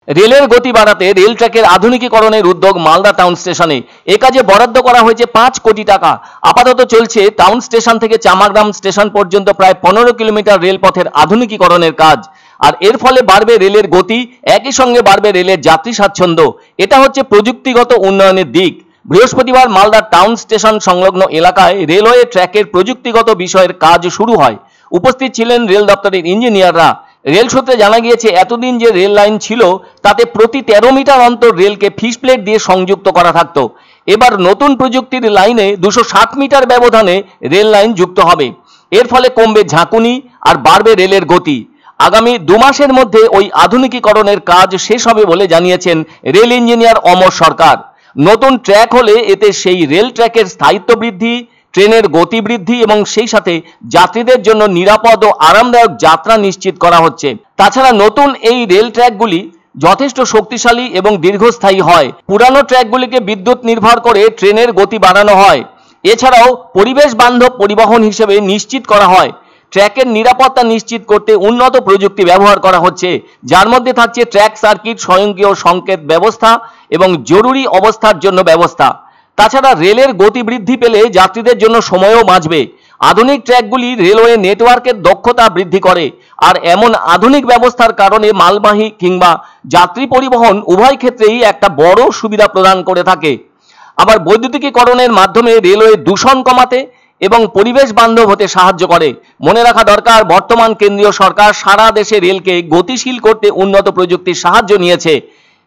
রেলের গতি বাড়াতে রেল ট্র্যাকের আধুনিকীকরণের উদ্যোগ মালদা টাউন স্টেশনে। এ কাজে বরাদ্দ করা হয়েছে 5 কোটি টাকা। আপাতত চলছে টাউন স্টেশন থেকে চামাগ্রাম স্টেশন পর্যন্ত প্রায় 15 কিলোমিটার রেলপথের আধুনিকীকরণের কাজ। আর এর ফলে বাড়বে রেলের গতি, একই সঙ্গে বাড়বে রেলের যাত্রী স্বাচ্ছন্দ্য। এটা হচ্ছে প্রযুক্তিগত উন্নয়নের দিক। বৃহস্পতিবার মালদা টাউন স্টেশন সংলগ্ন এলাকায় রেলওয়ে ট্র্যাকের প্রযুক্তিগত বিষয়ের কাজ শুরু হয়। উপস্থিত ছিলেন রেল দপ্তরের ইঞ্জিনিয়াররা। রেল সূত্রে জানা গিয়েছে, এতদিন যে রেল লাইন ছিল তাতে প্রতি 13 মিটার অন্তর রেলকে ফিস প্লেট দিয়ে সংযুক্ত করা থাকতো। এবার নতুন প্রযুক্তির লাইনে 260 মিটার ব্যবধানে রেল লাইন যুক্ত হবে। এর ফলে কমবে ঝাঁকুনি আর বাড়বে রেলের গতি। আগামী 2 মাসের মধ্যে ওই আধুনিকীকরণের কাজ শেষ হবে বলে জানিয়েছেন রেল ইঞ্জিনিয়ার অমর সরকার। নতুন ট্র্যাক হলে এতে সেই রেল ট্র্যাকের স্থায়িত্ব বৃদ্ধি, ট্রেনের গতি বৃদ্ধি এবং সেই সাথে যাত্রীদের জন্য নিরাপদ ও আরামদায়ক যাত্রা নিশ্চিত করা হচ্ছে। তাছাড়া নতুন এই রেল ট্র্যাকগুলি যথেষ্ট শক্তিশালী এবং দীর্ঘস্থায়ী হয়। পুরানো ট্র্যাকগুলিকে বিদ্যুৎ নির্ভর করে ট্রেনের গতি বাড়ানো হয়। এছাড়াও পরিবেশ বান্ধব পরিবহন হিসেবে নিশ্চিত করা হয়। ট্র্যাকের নিরাপত্তা নিশ্চিত করতে উন্নত প্রযুক্তি ব্যবহার করা হচ্ছে, যার মধ্যে থাকছে ট্র্যাক সার্কিট, স্বয়ংক্রিয় সংকেত ব্যবস্থা এবং জরুরি অবস্থার জন্য ব্যবস্থা। তাছাড়া রেলের গতি বৃদ্ধি পেলে যাত্রীদের জন্য সময়ও বাঁচবে। আধুনিক ট্র্যাকগুলি রেলওয়ে নেটওয়ার্কের দক্ষতা বৃদ্ধি করে, আর এমন আধুনিক ব্যবস্থার কারণে মালবাহী কিংবা যাত্রী পরিবহন উভয় ক্ষেত্রেই একটা বড় সুবিধা প্রদান করে থাকে। আবার বৈদ্যুতিকীকরণের মাধ্যমে রেলওয়ে দূষণ কমাতে এবং পরিবেশ বান্ধব হতে সাহায্য করে। মনে রাখা দরকার, বর্তমান কেন্দ্রীয় সরকার সারা দেশে রেলকে গতিশীল করতে উন্নত প্রযুক্তির সাহায্য নিয়েছে।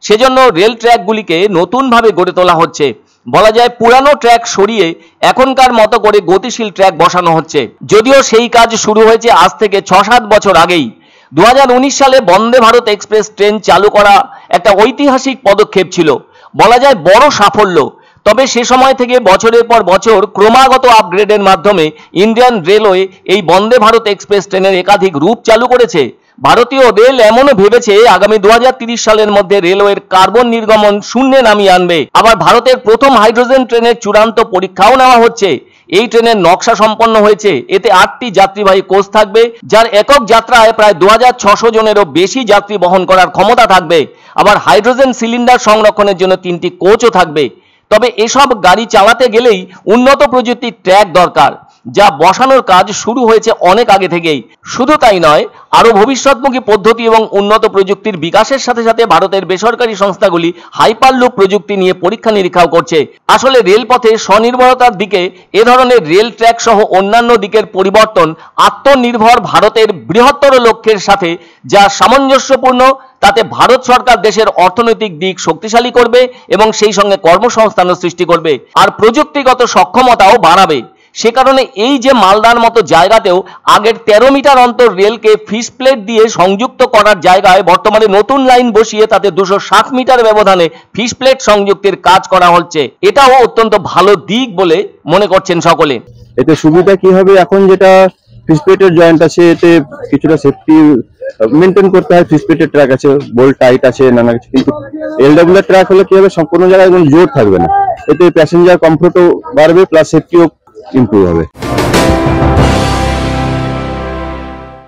সেজন্য রেল ট্র্যাকগুলিকে নতুনভাবে গড়ে তোলা হচ্ছে। বলা যায়, পুরানো ট্র্যাক সরিয়ে এখনকার মতো করে গতিশীল ট্র্যাক বসানো হচ্ছে। যদিও সেই কাজ শুরু হয়েছে আজ থেকে 6-7 বছর আগেই। 2019 সালে বন্দে ভারত এক্সপ্রেস ট্রেন চালু করা একটা ঐতিহাসিক পদক্ষেপ ছিল, বলা যায় বড় সাফল্য। তবে সে সময় থেকে বছরের পর বছর ক্রমাগত আপগ্রেডের মাধ্যমে ইন্ডিয়ান রেলওয়ে এই বন্দে ভারত এক্সপ্রেস ট্রেনের একাধিক রূপ চালু করেছে। ভারতীয় রেল এমনও ভেবেছে আগামী 2030 সালের মধ্যে রেলওয়ের কার্বন নির্গমন শূন্যে নামিয়ে আনবে। আবার ভারতের প্রথম হাইড্রোজেন ট্রেনের চূড়ান্ত পরীক্ষাও নেওয়া হচ্ছে। এই ট্রেনের নকশা সম্পন্ন হয়েছে। এতে 8টি যাত্রীবাহী কোচ থাকবে, যার একক যাত্রায় প্রায় 2600 জনেরও বেশি যাত্রী বহন করার ক্ষমতা থাকবে। আবার হাইড্রোজেন সিলিন্ডার সংরক্ষণের জন্য 3টি কোচও থাকবে। তবে এসব গাড়ি চালাতে গেলেই উন্নত প্রযুক্তির ট্র্যাক দরকার, যা বসানোর কাজ শুরু হয়েছে অনেক আগে থেকেই। শুধু তাই নয়, আরো ভবিষ্যৎমুখী পদ্ধতি এবং উন্নত প্রযুক্তির বিকাশের সাথে সাথে ভারতের বেসরকারি সংস্থাগুলি হাইপারলুপ প্রযুক্তি নিয়ে পরীক্ষা নিরীক্ষাও করছে। আসলে রেলপথে স্বনির্ভরতার দিকে এ ধরনের রেল ট্র্যাক সহ অন্যান্য দিকের পরিবর্তন আত্মনির্ভর ভারতের বৃহত্তর লক্ষ্যের সাথে যা সামঞ্জস্যপূর্ণ। তাতে ভারত সরকার দেশের অর্থনৈতিক দিক শক্তিশালী করবে এবং সেই সঙ্গে কর্মসংস্থানও সৃষ্টি করবে, আর প্রযুক্তিগত সক্ষমতাও বাড়াবে। সে কারণে এই যে মালদার মতো জায়গাতেও আগের 13 মিটার অন্তর রেলকে ফিস প্লেট দিয়ে সংযুক্ত করার জায়গায় বর্তমানে নতুন লাইন বসিয়ে তাতে 260 মিটার ব্যবধানে ফিস প্লেট সংযুক্তির কাজ করা হচ্ছে, এটাও অত্যন্ত ভালো দিক বলে মনে করছেন সকলে। এতে সুবিধা কি হবে, এখন যেটা ফিস প্লেটের জয়েন্ট আছে এতে কিছুটা সেফটি মেনটেন করতে হয়। ফিস প্লেটের ট্র্যাক আছে, বোল্ট টাইট আছে, নানা কিছু। কিন্তু এলডব্লিউ ট্র্যাক হলে কি হবে, সম্পূর্ণ জায়গায় কোনো জোর থাকবে না। এতে প্যাসেঞ্জার কমফোর্টও বাড়বে, প্লাস সেফটিও ইমপ্রুভ হবে।